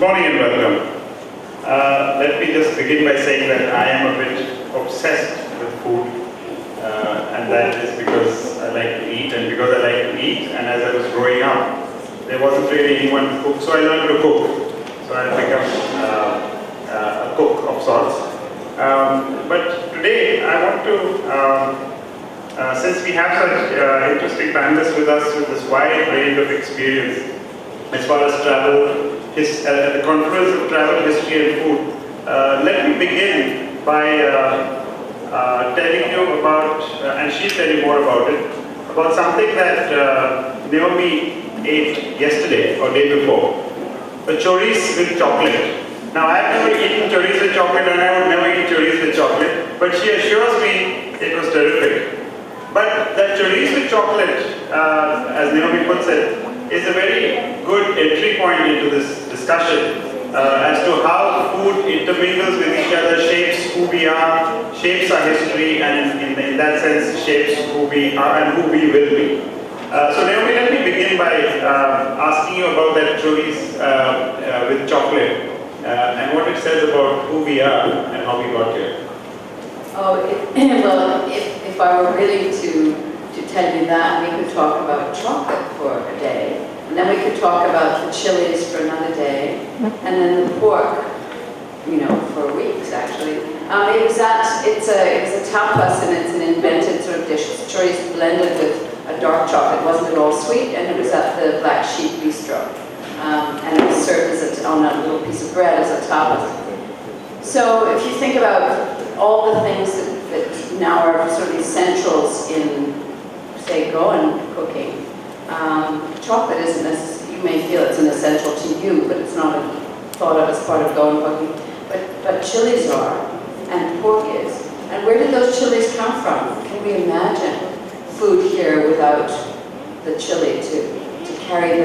morning and welcome. Let me just begin by saying that I am a bit obsessed with food, and that is because I like to eat, and because I like to eat, and as I was growing up, there wasn't really anyone to cook, so I learned to cook. So I become a cook of sorts. But today I want to, since we have such interesting panelists with us with this wide range of experience as far as travel, the confluence of travel, history and food, let me begin by telling you about, and she'll tell you more about it, about something that Naomi ate yesterday or day before, the chorizo with chocolate. Now I've never eaten chorizo with chocolate and I would never eat chorizo with chocolate, but she assures me it was terrific. But that chorizo with chocolate, as Naomi puts it, is a very good entry point into this discussion as to how food intermingles with each other, shapes who we are, shapes our history, and in that sense shapes who we are and who we will be. So Naomi, let me begin by asking you about that chorizo with chocolate and what it says about who we are and how we got here. Oh, well, if I were really to tell you that, we could talk about chocolate for a day, and then we could talk about the chilies for another day, and then the pork, you know, for weeks actually. It's a tapas, and it's an invented sort of dish. It's chorizo blended with a dark chocolate. It wasn't at all sweet, and it was at the Black Sheep Bistro, and it was served on a little piece of bread as a tapas. So if you think about all the things that now are sort of essentials in, say, Goan cooking, chocolate isn't necessarily, you may feel it's an essential to you, but it's not thought of as part of Goan cooking. But chilies are, and pork is. And where did those chilies come from? Can we imagine food here without the chili to carry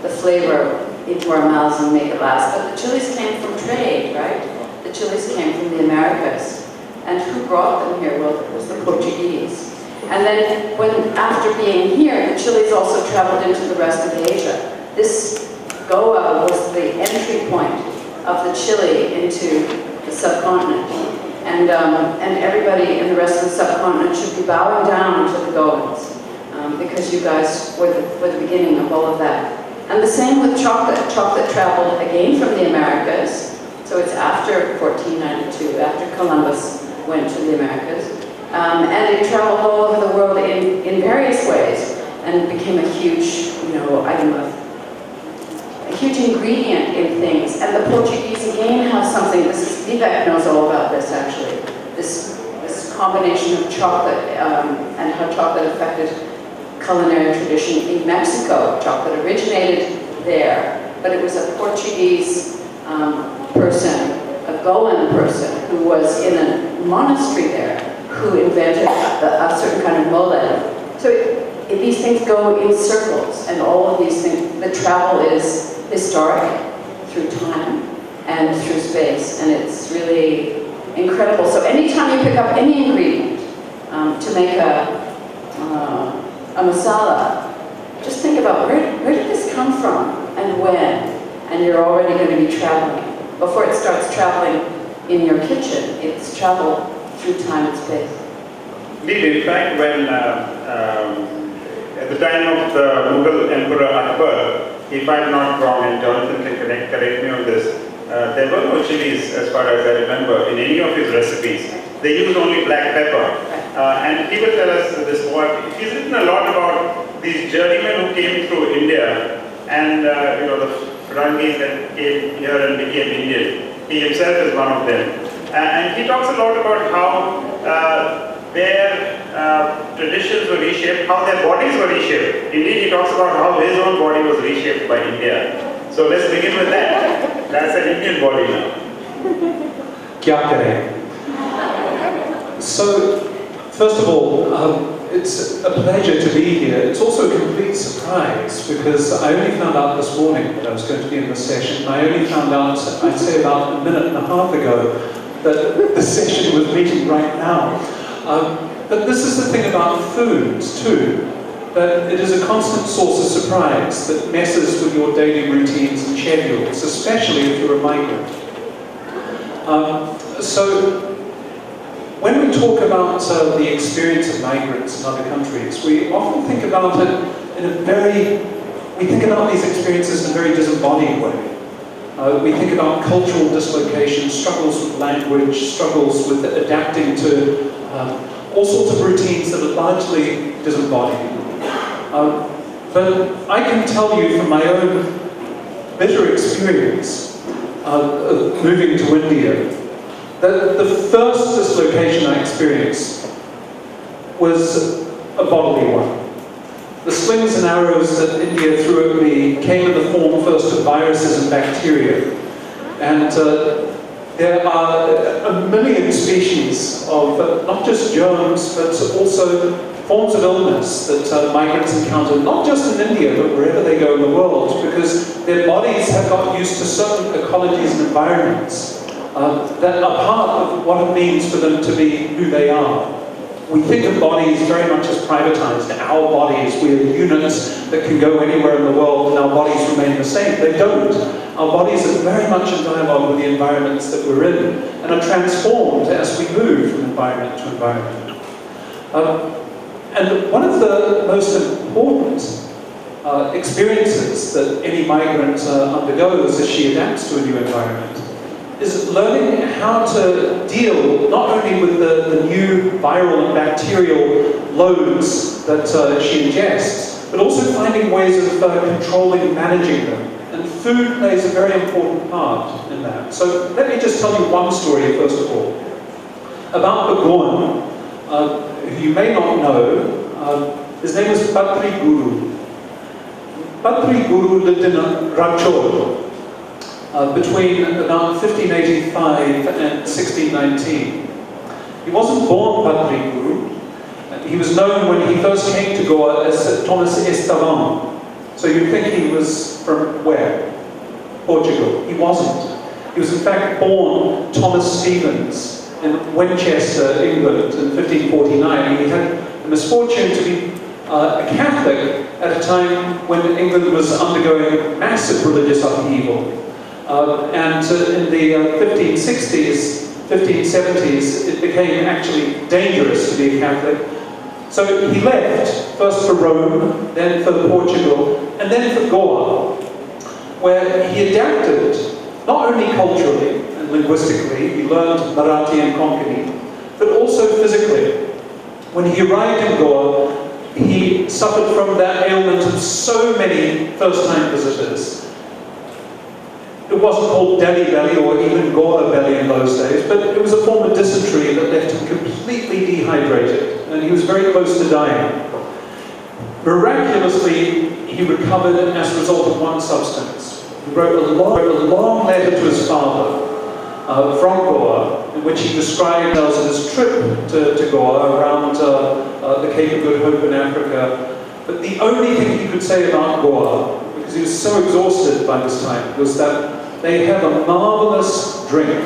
the flavor into our mouths and make it last? But the chilies came from trade, right? The chilies came from the Americas. And who brought them here? Well, it was the Portuguese. And then, after being here, the chilies also traveled into the rest of Asia. This Goa was the entry point of the chili into the subcontinent. And everybody in the rest of the subcontinent should be bowing down to the Goans, because you guys were the beginning of all of that. And the same with chocolate. Chocolate traveled again from the Americas. So it's after 1492, after Columbus went to the Americas. And it traveled all over the world in various ways and became a huge, item a huge ingredient in things. And the Portuguese again have something, Vivek knows all about this actually, this combination of chocolate and how chocolate affected culinary tradition in Mexico. Chocolate originated there, but it was a Portuguese person, a Goan person, who was in a monastery there, who invented a certain kind of mole. So these things go in circles, and all of these things, the travel is historic through time and through space, and it's really incredible. So anytime you pick up any ingredient to make a masala, just think about where did this come from and when, and you're already going to be traveling. Before it starts traveling in your kitchen, it's traveled through time and space. Indeed, in fact, when at the time of the Mughal Emperor Akbar, if I'm not wrong, and Jonathan can correct me on this, there were no chilies, as far as I remember, in any of his recipes. They used only black pepper. And he will tell us this what he's written a lot about these journeymen who came through India, and the Ferrangis that came here and became Indian. He himself is one of them. And he talks a lot about how their traditions were reshaped, how their bodies were reshaped. Indeed, he talks about how his own body was reshaped by India. So let's begin with that. That's an Indian body now. Kya kare? So, first of all, it's a pleasure to be here. It's also a complete surprise because I only found out this morning that I was going to be in the session. I only found out, I'd say about a minute and a half ago, that the session was meeting right now. But this is the thing about foods too. but it is a constant source of surprise that messes with your daily routines and schedules, especially if you're a migrant. So when we talk about the experience of migrants in other countries, we often think about it in we think about these experiences in a very disembodied way. We think about cultural dislocation, struggles with language, struggles with adapting to all sorts of routines that are largely disembodied. But I can tell you from my own bitter experience of moving to India, that the first dislocation I experienced was a bodily one. The slings and arrows that India threw at me came in the form first of viruses and bacteria. And there are a million species of not just germs, but also forms of illness that migrants encounter, not just in India, but wherever they go in the world, because their bodies have got used to certain ecologies and environments that are part of what it means for them to be who they are. We think of bodies very much as privatized. Our bodies, we are units that can go anywhere in the world and our bodies remain the same. They don't. Our bodies are very much in dialogue with the environments that we're in and are transformed as we move from environment to environment. And one of the most important experiences that any migrant undergoes as she adapts to a new environment is learning how to deal not only with the new viral and bacterial loads that she ingests, but also finding ways of controlling and managing them. And food plays a very important part in that. So let me just tell you one story first of all. About Bhagwan, who you may not know. His name was Patri Guru. Patri Guru lived in Rachor between about 1585 and 1619. He wasn't born Patri Guru. He was known when he first came to Goa as Thomas Estevam. So you'd think he was from where? Portugal. He wasn't. He was in fact born Thomas Stevens in Winchester, England in 1549. He had the misfortune to be a Catholic at a time when England was undergoing massive religious upheaval. And in the 1560s, 1570s, it became actually dangerous to be a Catholic. So he left, first for Rome, then for Portugal, and then for Goa, where he adapted, not only culturally and linguistically, he learned Marathi and Konkani, but also physically. When he arrived in Goa, he suffered from that ailment of so many first-time visitors. It wasn't called Delhi belly or even Goa belly in those days, but it was a form of dysentery that left him completely dehydrated, and he was very close to dying. Miraculously, he recovered as a result of one substance. He wrote a long letter to his father from Goa, in which he described his trip to Goa around the Cape of Good Hope in Africa. But the only thing he could say about Goa, because he was so exhausted by this time, was that they have a marvelous drink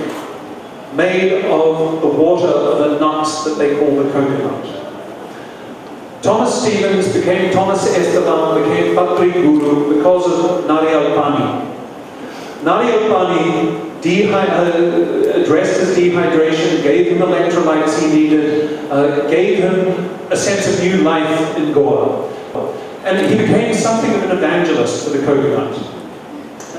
made of the water of a nut that they call the coconut. Thomas Stevens became Thomas Estevam, became Patri Guru because of Nariyal Pani. Nariyal Pani addressed his dehydration, gave him electrolytes he needed, gave him a sense of new life in Goa. And he became something of an evangelist for the coconut.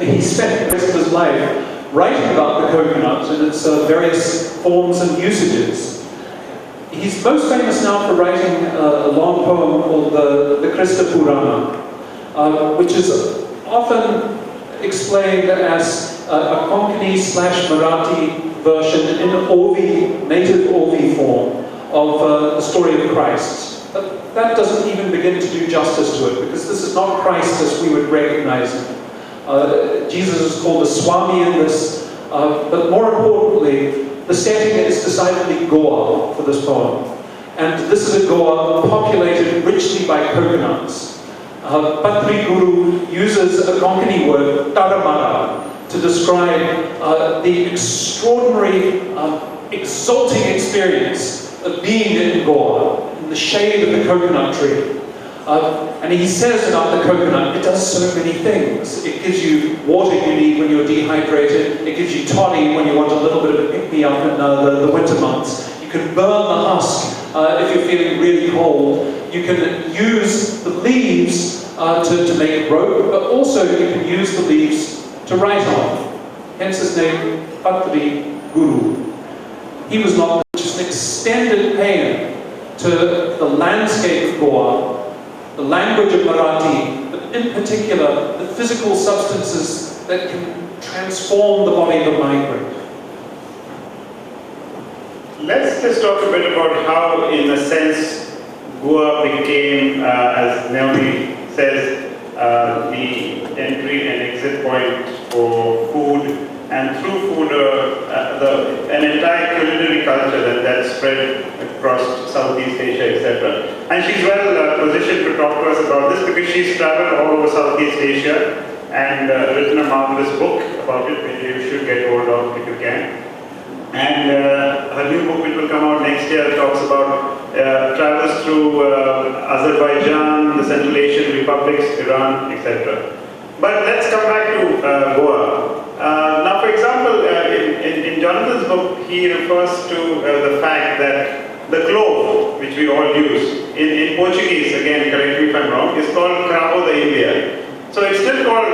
He spent the rest of his life writing about the coconut and its various forms and usages. He's most famous now for writing a long poem called the Krista Purana, which is often explained as a Konkani/Marathi version in Ovi, native Ovi form of the story of Christ. But that doesn't even begin to do justice to it, because this is not Christ as we would recognize him. Jesus is called a Swami in this, but more importantly, the setting is decidedly Goa for this poem. And this is a Goa populated richly by coconuts. Patri Guru uses a Konkani word, taramara, to describe the extraordinary, exalting experience of being in Goa, in the shade of the coconut tree. And he says about the coconut, it does so many things. It gives you water you need when you're dehydrated. It gives you toddy when you want a little bit of a pick-me-up in the winter months. You can burn the husk if you're feeling really cold. You can use the leaves to make rope, but also you can use the leaves to write on. Hence his name, Patri Guru. He was not just an extended paean to the landscape of Goa, the language of Marathi, but in particular, the physical substances that can transform the body of a migrant. Let's just talk a bit about how, in a sense, Goa became, as Naomi says, the entry and exit point for food, and through food, an entire culinary culture that spread across Southeast Asia, etc. And she's well positioned to talk to us about this because she's traveled all over Southeast Asia and written a marvelous book about it, which you should get hold of if you can. And her new book, which will come out next year, talks about travels through Azerbaijan, the Central Asian republics, Iran, etc. But let's come back to Goa. Now, for example, in Jonathan's book, he refers to the fact that the clove, which we all use, in Portuguese, again, correct me if I'm wrong, is called cravo de India. So it's still called,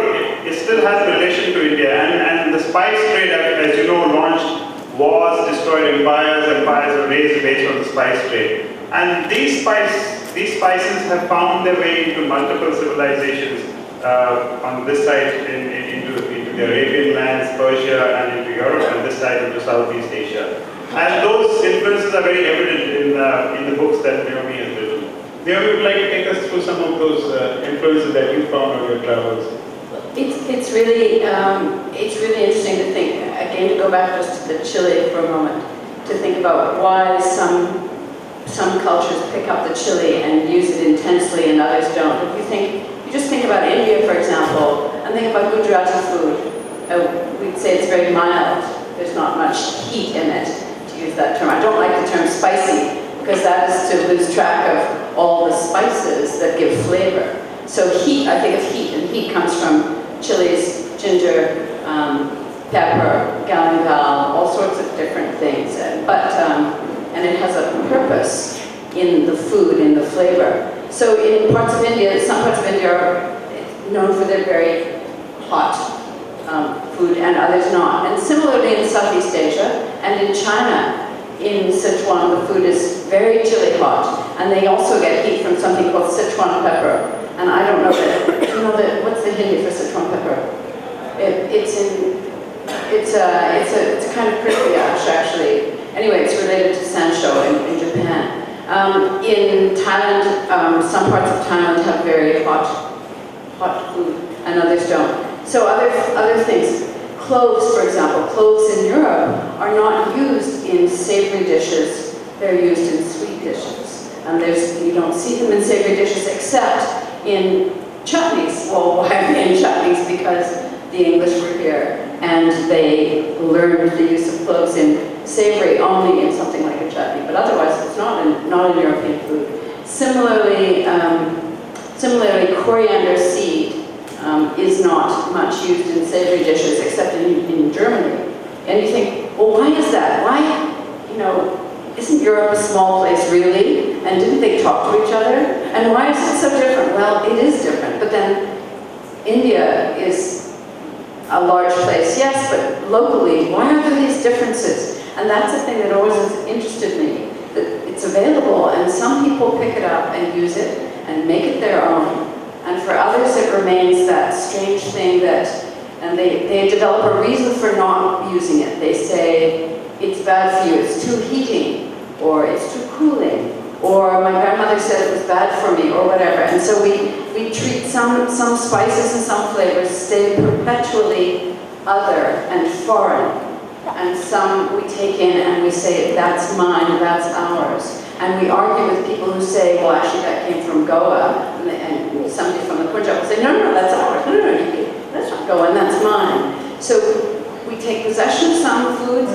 it still has relation to India, and the spice trade, as you know, launched wars, destroyed empires were raised based on the spice trade. And these spices have found their way into multiple civilizations on this side into the Arabian lands, Persia, and into Europe, and this side into Southeast Asia. And those influences are very evident in the books that Naomi has written. Naomi, would you like to take us through some of those influences that you found on your travels? It's really interesting to think, again, to go back just to the chili for a moment, to think about why some cultures pick up the chili and use it intensely and others don't. If you just think about India, for example, and think about Gujarati food, we'd say it's very mild. There's not much heat in it, to use that term. I don't like the term spicy, because that is to lose track of all the spices that give flavor. So heat, I think of heat, and heat comes from chilies, ginger, pepper, galangal, all sorts of different things. And it has a purpose in the food, in the flavor. So in parts of India, some parts of India are known for their very hot food, and others not. And similarly in Southeast Asia and in China, in Sichuan, the food is very chili hot, and they also get heat from something called Sichuan pepper. And I don't know that. You know that? What's the Hindi for Sichuan pepper? It's a kind of prickly ash, actually. Anyway, it's related to sansho in Japan. In Thailand, some parts of Thailand have very hot food, and others don't. So other things. Cloves, for example, cloves in Europe are not used in savory dishes. They're used in sweet dishes. And you don't see them in savory dishes except in chutneys. Well, why are they in chutneys? Because the English were here and they learned the use of cloves in savory only in something like a chutney. But otherwise, it's not in European food. Similarly, coriander seed is not much used in savory dishes except in Germany. And you think, well, why is that? Why, isn't Europe a small place really? And didn't they talk to each other? And why is it so different? Well, it is different, but then India is a large place, yes, but locally, why are there these differences? And that's the thing that always has interested me, that it's available and some people pick it up and use it and make it their own. And for others, it remains that strange thing and they develop a reason for not using it. They say, it's bad for you, it's too heating, or it's too cooling, or my grandmother said it was bad for me, or whatever. And so we treat some spices and some flavors stay perpetually other and foreign. And some we take in and we say, that's mine, that's ours. And we argue with people who say, well, actually that came from Goa, and somebody from the Punjab will say, no, that's ours. No, that's not Goa, and that's mine. So we take possession of some foods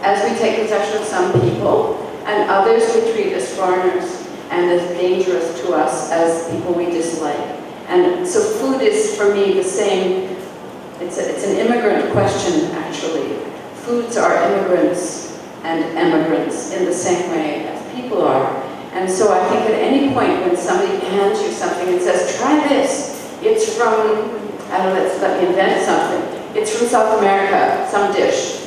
as we take possession of some people, and others we treat as foreigners. and as dangerous to us as people we dislike. And so food is, for me, the same. It's an immigrant question, actually. Foods are immigrants and emigrants in the same way as people are. And so I think at any point when somebody hands you something and says, try this, it's from, I don't know, let me invent something. It's from South America, some dish.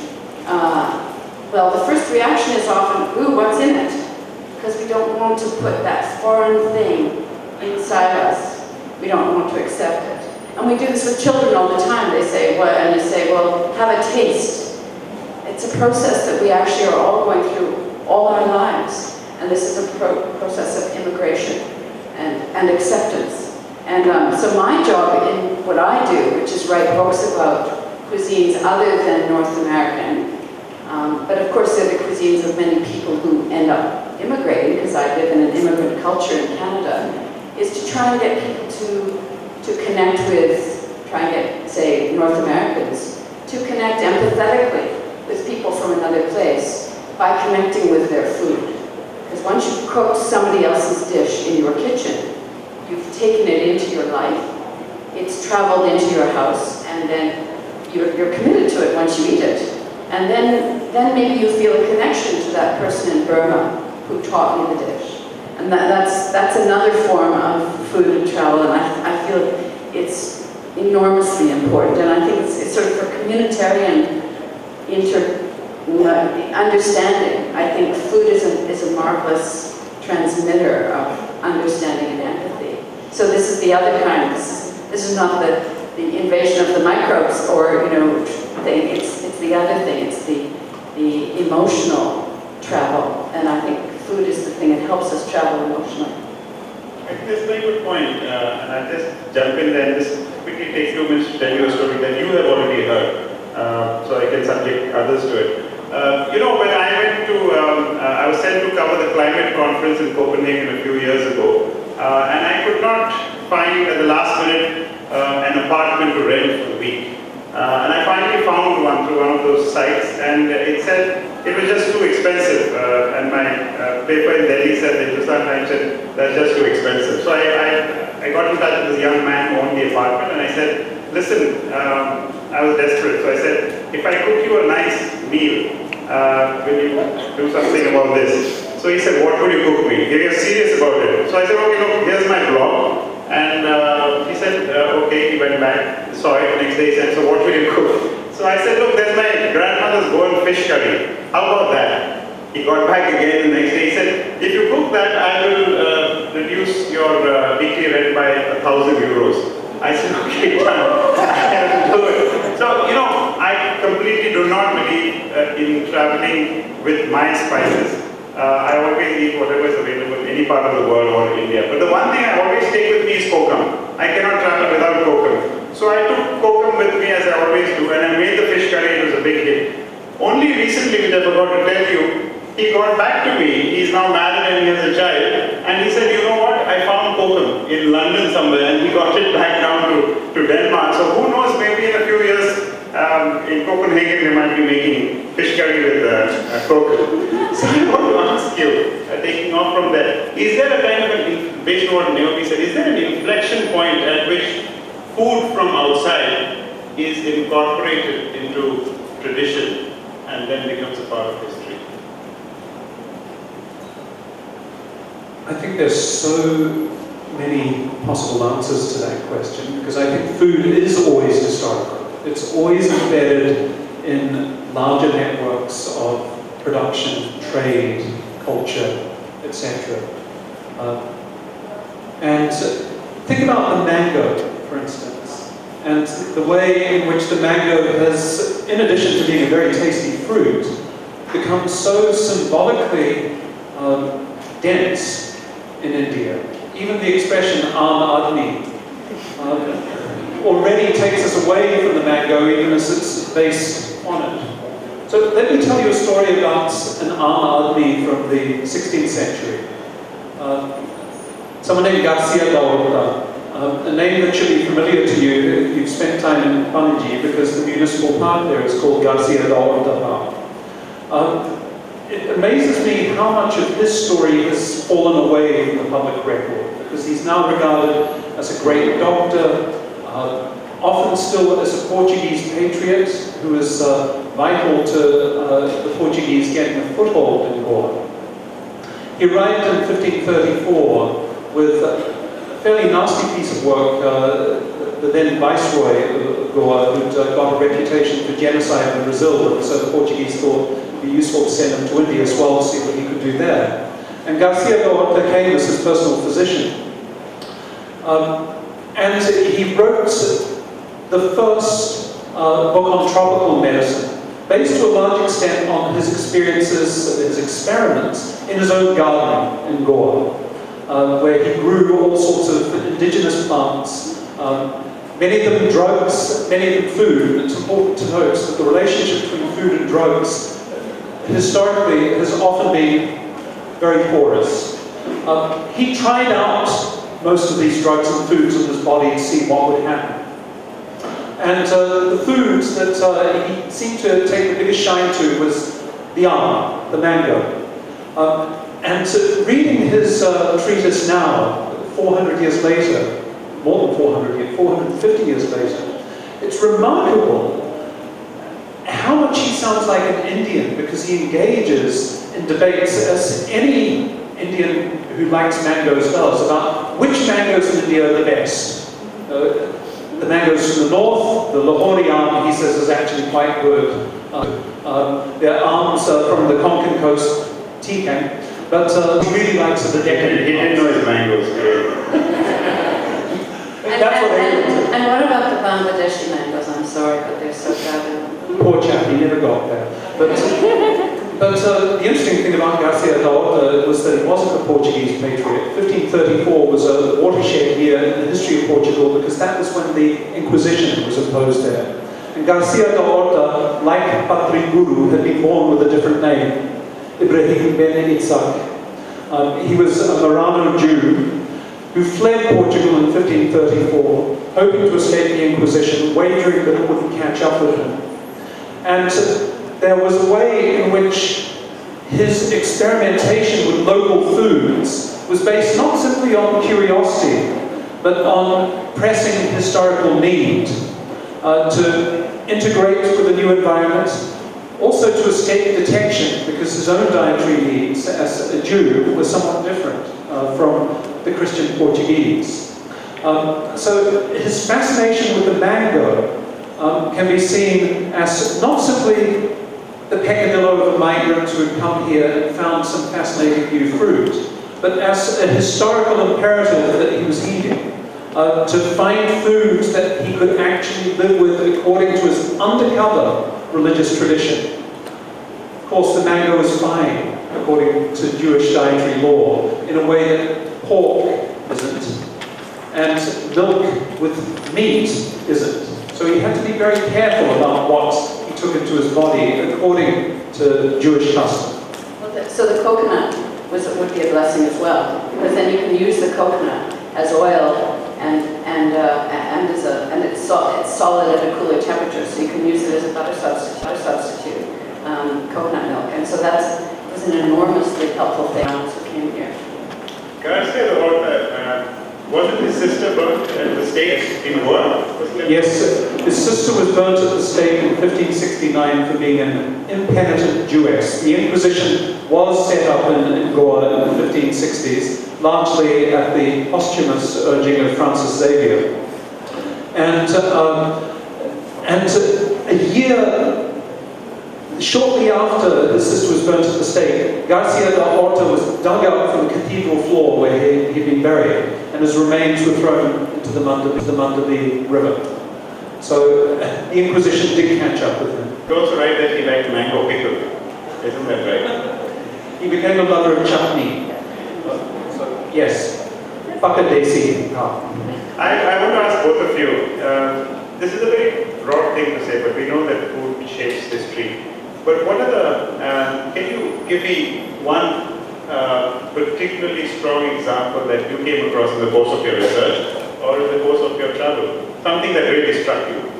Well, the first reaction is often, ooh, what's in it? Because we don't want to put that foreign thing inside us. We don't want to accept it. And we do this with children all the time. They say, well, and you say, well, have a taste. It's a process that we actually are all going through all our lives. And this is a process of immigration and acceptance. And so my job in what I do, which is write books about cuisines other than North American, but of course they're the cuisines of many people who end up immigrating, because I live in an immigrant culture in Canada, is to try and get people to connect with, try and get, say, North Americans, to connect empathetically with people from another place by connecting with their food. Because once you've cooked somebody else's dish in your kitchen, you've taken it into your life, it's traveled into your house, and then you're committed to it once you eat it. And then maybe you feel a connection to that person in Burma who taught me the dish. And that's another form of food and travel, and I feel it's enormously important. And I think it's sort of for communitarian understanding. I think food is a marvelous transmitter of understanding and empathy. So this is the other kind. This is not the invasion of the microbes or thing. It's the other thing. It's the emotional travel, and I think food is the thing that helps us travel emotionally. I think that's a very good point, and I'll just jump in there and just quickly take 2 minutes to tell you a story that you have already heard, so I can subject others to it. When I went to, I was sent to cover the climate conference in Copenhagen a few years ago, and I could not find at the last minute an apartment to rent for the week. And I finally found one through one of those sites, and it said it was just too expensive. And my paper in Delhi said, the Hindustan Times said, that's just too expensive. So I got in touch with this young man who owned the apartment, and I said, listen, I was desperate. So I said, if I cook you a nice meal, will you do something about this? So he said, what would you cook me? He was serious about it. So I said, okay, look, here's my blog. And he said, okay, he went back, saw it, the next day he said, so what will you cook? So I said, look, there's my grandmother's Goan fish curry. How about that? He got back again the next day, he said, if you cook that, I will reduce your weekly rent by 1,000 euros. I said, okay, done. I have to do it. So, I completely do not believe in traveling with my spices. I always eat whatever is available in any part of the world or India. But the one thing I always take with me is kokum. I cannot travel without kokum. So I took kokum with me as I always do, and I made the fish curry. It was a big hit. Only recently, which I forgot to tell you, he got back to me. He's now married and he has a child. And he said, you know what? I found kokum in London somewhere, and he got it back down to Denmark. So who knows, maybe in a few years, in Copenhagen, they might be making fish curry with kokum. So I want to ask you, taking off from that, is there a kind of, based on what Naomi said, is there an inflection point at which food from outside is incorporated into tradition and then becomes a part of history? I think there's so many possible answers to that question, because I think food is always historical. It's always embedded in larger networks of production, trade, culture, etc. And think about the mango, for instance, and the way in which the mango has, in addition to being a very tasty fruit, become so symbolically dense in India. Even the expression "aam aadmi" already takes us away from the mango, even as it's based on it. So let me tell you a story about an aam aadmi from the 16th century. Someone named Garcia Daurda, a name that should be familiar to you if you've spent time in Panaji, because the municipal park there is called Garcia Daurda Park. it amazes me how much of his story has fallen away from the public record, because he's now regarded as a great doctor, often still as a Portuguese patriot who is vital to the Portuguese getting a foothold in Goa. He arrived in 1534 with a fairly nasty piece of work. The then Viceroy of Goa, who'd got a reputation for genocide in Brazil, and so the Portuguese thought it'd be useful to send him to India as well to see what he could do there. And Garcia da Horta came as his personal physician. And he wrote the first book on tropical medicine, based to a large extent on his experiences, his experiments in his own garden in Goa, where he grew all sorts of indigenous plants, many of them drugs, many of them food. It's important to note that the relationship between food and drugs historically has often been very porous. He tried out most of these drugs and foods in his body to see what would happen. And the foods that he seemed to take the biggest shine to was the almond, the mango. And reading his treatise now, 400 years later, more than 400 years, 450 years later, it's remarkable how much he sounds like an Indian, because he engages in debates, as any Indian who likes mangoes does, about which mangoes in India are the best. The mangoes from the north, the Lahori alm, he says, is actually quite good. There are alms from the Konkan coast, Tikang, but he really likes the He didn't know his mangoes. And what about the Bangladeshi mangoes? I'm sorry, but they're so bad. Poor chap, he never got there. But the interesting thing about Garcia da Horta was that he wasn't a Portuguese patriot. 1534 was a watershed year in the history of Portugal, because that was when the Inquisition was imposed there. And Garcia da Horta, like Patri Guru, had been born with a different name, Ibrahim ben Itzhak. He was a Marano Jew who fled Portugal in 1534, hoping to escape the Inquisition, wagering that it wouldn't catch up with him. And there was a way in which his experimentation with local foods was based not simply on curiosity, but on pressing historical need to integrate with a new environment, also to escape detection, because his own dietary needs as a Jew were somewhat different from the Christian Portuguese. So his fascination with the mango can be seen as not simply the peccadillo of a migrant who had come here and found some fascinating new fruit, but as a historical imperative that he was eating, to find foods that he could actually live with according to his undercover religious tradition. Of course, the mango is fine according to Jewish dietary law, in a way that pork isn't, and milk with meat isn't. So he had to be very careful about what he took into his body according to Jewish custom. So the coconut would be a blessing as well, because then you can use the coconut as oil, and it's solid at a cooler temperature, so you can use it as a butter substitute, coconut milk, and so that was an enormously helpful thing who came here. Garcia da Horta, wasn't his sister burnt at the stake in Goa? Yes, his sister was burnt at the stake in 1569 for being an impenitent Jewess. The Inquisition was set up in Goa in the 1560s, largely at the posthumous urging of Francis Xavier. And a year shortly after his sister was burnt at the stake, Garcia da Horta was dug up from the cathedral floor where he'd been buried, and his remains were thrown into the Mandabi River. So the Inquisition did catch up with him. You also write that he liked mango pickle. Isn't that right? He became a lover of chutney. So, yes, Pakadesi. I want to ask both of you. This is a very broad thing to say, but we know that food shapes history. But what are the, can you give me one particularly strong example that you came across in the course of your research or in the course of your travel? Something that really struck you?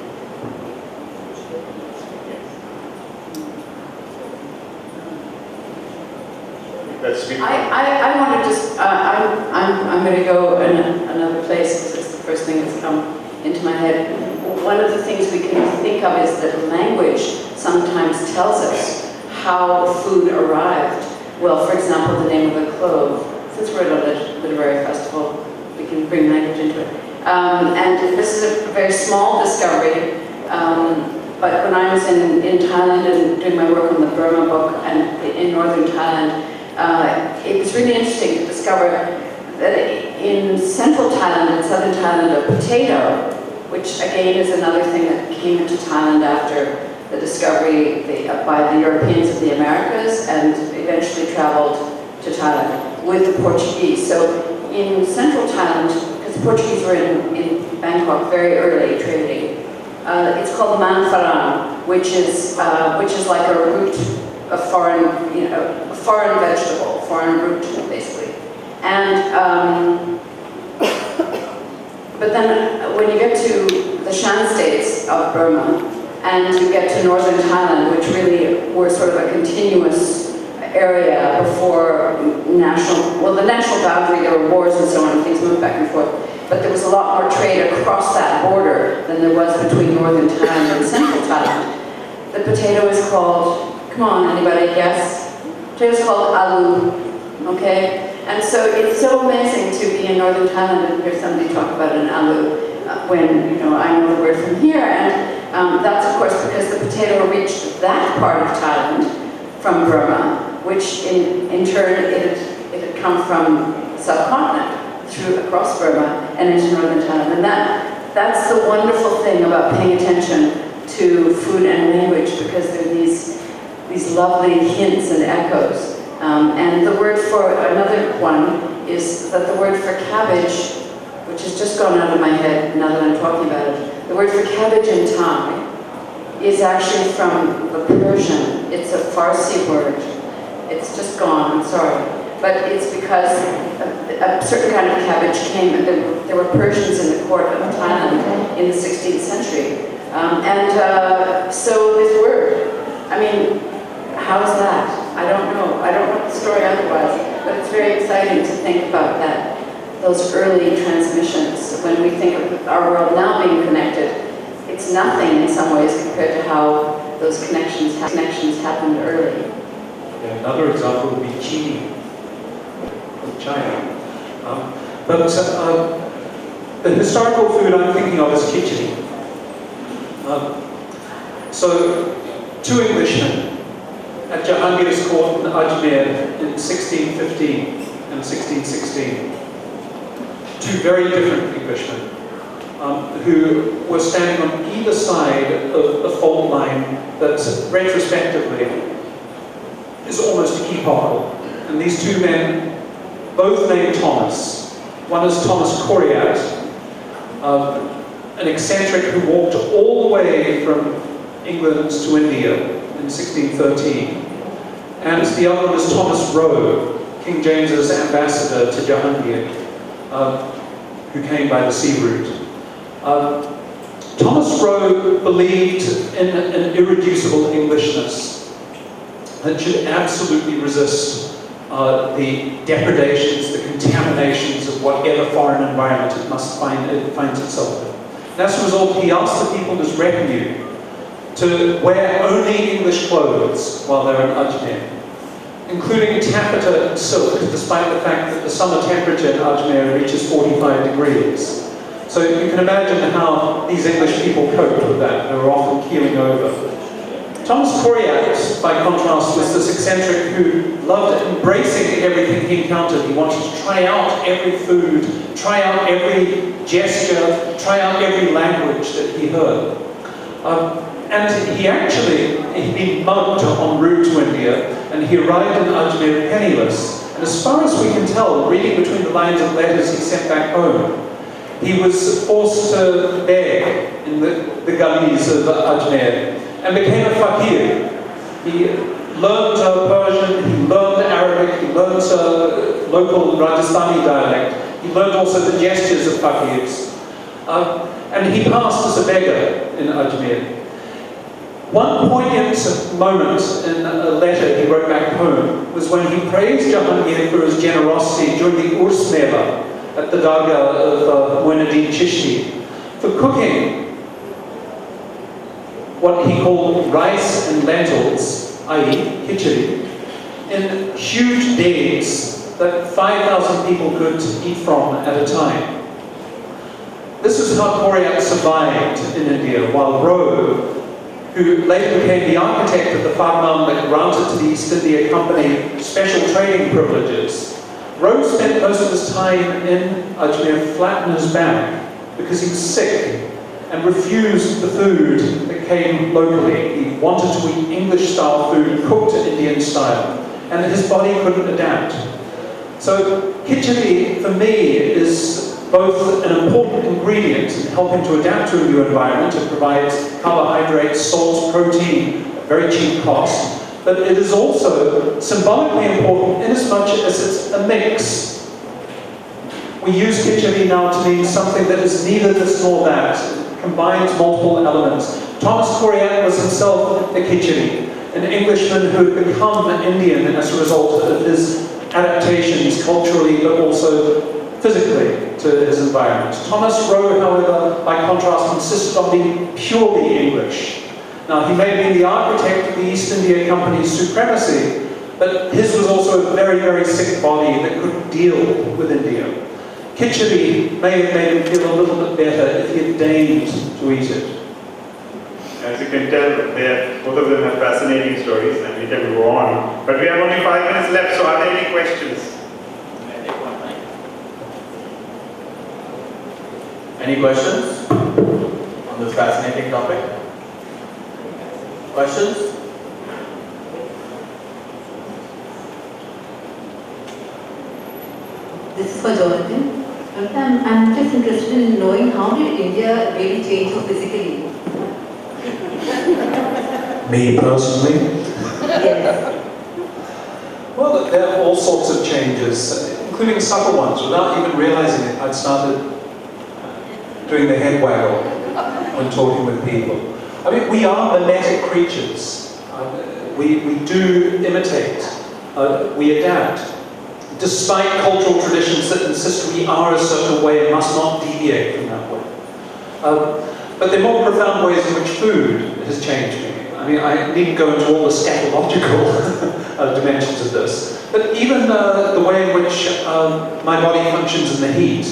speak. I want to just, I'm going to go in another place because it's the first thing that's come into my head. One of the things we can think of is that language sometimes tells us how food arrived. Well, for example, the name of the clove. Since we're at a literary festival, we can bring language into it. And this is a very small discovery, but when I was in Thailand and doing my work on the Burma book and in northern Thailand, it was really interesting to discover that in central Thailand and southern Thailand, a potato, which again is another thing that came into Thailand after the discovery by the Europeans of the Americas and eventually traveled to Thailand with the Portuguese. So in central Thailand, because the Portuguese were in Bangkok very early trading, it's called manfaran, which is like a root, a foreign, a foreign vegetable, foreign root, basically. And but then when you get to the Shan states of Burma, and you get to northern Thailand, which really were sort of a continuous area before the national boundary, there were wars and so on, and things moved back and forth. But there was a lot more trade across that border than there was between northern Thailand and central Thailand. The potato is called, come on, anybody guess? The potato is called alu, okay? And so it's so amazing to be in northern Thailand and hear somebody talk about an alu when, I know the word from here, and that's of course because the potato reached that part of Thailand from Burma, which in turn it had come from subcontinent across Burma and into northern Thailand. And that's the wonderful thing about paying attention to food and language, because there are these lovely hints and echoes. And the word for another one is that the word for cabbage, which has just gone out of my head now that I'm talking about it, the word for cabbage in Thai is actually from the Persian. It's a Farsi word. It's just gone, I'm sorry. But it's because a certain kind of cabbage came, and there were Persians in the court of Thailand in the 16th century. So this word, I mean, how's that? I don't know. I don't know the story otherwise, but it's very exciting to think about that, those early transmissions. When we think of our world now being connected, it's nothing in some ways compared to how those connections happened early. Yeah, another example would be chini from China. The historical food I'm thinking of is khichdi. So, two Englishmen at Jahangir's court in Ajmer in 1615 and 1616. Two very different Englishmen who were standing on either side of a fault line that retrospectively is almost epochal. And these two men, both named Thomas. One is Thomas Coriat, an eccentric who walked all the way from England to India in 1613. And the other one is Thomas Roe, King James's ambassador to Jahangir, who came by the sea route. Thomas Roe believed in an irreducible Englishness that should absolutely resist the depredations, the contaminations of whatever foreign environment it finds itself in. And as a result, he asked the people in his retinue to wear only English clothes while they're in Ajmer, including taffeta and silk, despite the fact that the summer temperature in Ajmer reaches 45 degrees. So you can imagine how these English people coped with that. They were often keeling over. Thomas Coriat, by contrast, was this eccentric who loved embracing everything he encountered. He wanted to try out every food, try out every gesture, try out every language that he heard. And he'd been mugged en route to India, and he arrived in Ajmer penniless. And as far as we can tell, reading between the lines of letters he sent back home, he was forced to beg in the gullies of Ajmer, and became a fakir. He learned Persian, he learned Arabic, he learned local Rajasthani dialect. He learned also the gestures of fakirs. And he passed as a beggar in Ajmer. One poignant moment in a letter he wrote back home was when he praised Jahangir for his generosity during the Urs Mela at the Dargah of Muinuddin Chishti for cooking what he called rice and lentils, i.e. khichdi, in huge days that 5,000 people could eat from at a time. This is how Koryat survived in India, while Rowe, who later became the architect of the farm that granted to the East India Company special trading privileges, Rowe spent most of his time in Ajmer flat on his back because he was sick and refused the food that came locally. He wanted to eat English-style food cooked Indian style, and his body couldn't adapt. So khichdi, for me, is both an important ingredient in helping to adapt to a new environment. It provides carbohydrates, salt, protein at very cheap cost. But it is also symbolically important inasmuch as it's a mix. We use khichdi now to mean something that is neither this nor that. It combines multiple elements. Thomas Koryat was himself a khichdi, an Englishman who had become an Indian as a result of his adaptations culturally but also physically to his environment. Thomas Rowe, however, by contrast, insisted on being purely English. Now, he may have been the architect of the East India Company's supremacy, but his was also a very, very sick body that couldn't deal with India. Khichdi may have made him feel a little bit better if he had deigned to eat it. As you can tell, both of them have fascinating stories, and we can go on. But we have only 5 minutes left, so are there any questions? Any questions on this fascinating topic? Questions? This is for Jonathan. I'm just interested in knowing how did India really change you physically? Me personally? Yes. Well, there are all sorts of changes, including subtle ones. Without even realizing it, I'd started doing the head waggle when talking with people. I mean, we are mimetic creatures. We do imitate. We adapt. Despite cultural traditions that insist we are a certain way and must not deviate from that way. But there are more profound ways in which food has changed me. I mean, I needn't go into all the scatological dimensions of this. But even the way in which my body functions in the heat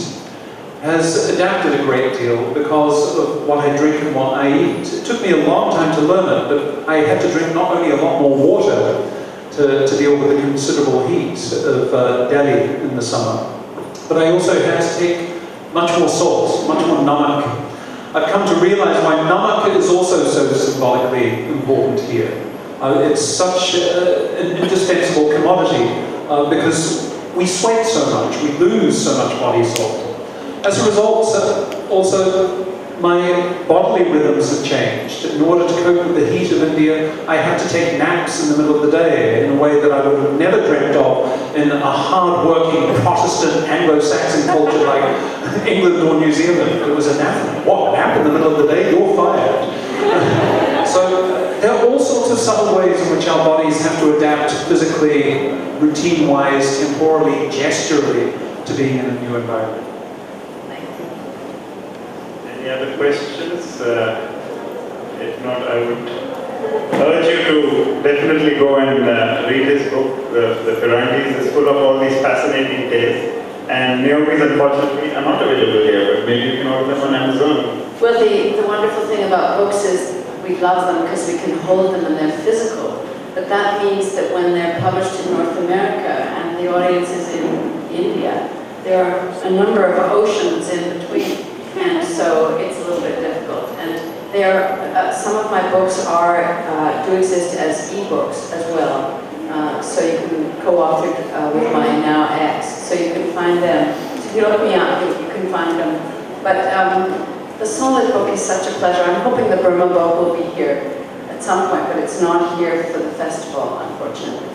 has adapted a great deal because of what I drink and what I eat. It took me a long time to learn it, but I had to drink not only a lot more water to deal with the considerable heat of Delhi in the summer, but I also had to take much more salt, much more namak. I've come to realize why namak is also so symbolically important here. It's such an indispensable commodity because we sweat so much, we lose so much body salt. As a result, also, my bodily rhythms have changed. In order to cope with the heat of India, I had to take naps in the middle of the day in a way that I would have never dreamt of in a hard-working Protestant Anglo-Saxon culture like England or New Zealand. It was a nap. What, a nap in the middle of the day? You're fired. So there are all sorts of subtle ways in which our bodies have to adapt physically, routine-wise, temporally, gesturally, to being in a new environment. Any other questions? If not, I would urge you to definitely go and read his book. The Ferrantis is full of all these fascinating tales. And Naomi's unfortunately are not available here, but maybe you can order them on Amazon. Well, the wonderful thing about books is we love them because we can hold them and they're physical. But that means that when they're published in North America and the audience is in India, there are a number of oceans in between. And so it's a little bit difficult. And some of my books do exist as ebooks as well. So you can co-authored with my now ex. So you can find them. So if you look me up, you can find them. But the solid book is such a pleasure. I'm hoping the Burma book will be here at some point, but it's not here for the festival, unfortunately.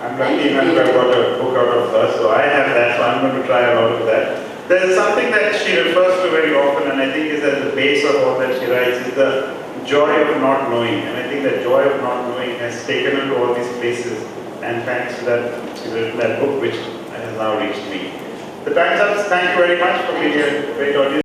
I'm lucky enough to have got a book out of her, so I have that, so I'm going to try a lot of that. There's something that she refers to very often, and I think is at the base of all that she writes, is the joy of not knowing. And I think that joy of not knowing has taken her to all these places. And thanks to that, she's written that book which has now reached me. The time's up. Thank you very much for being a great audience.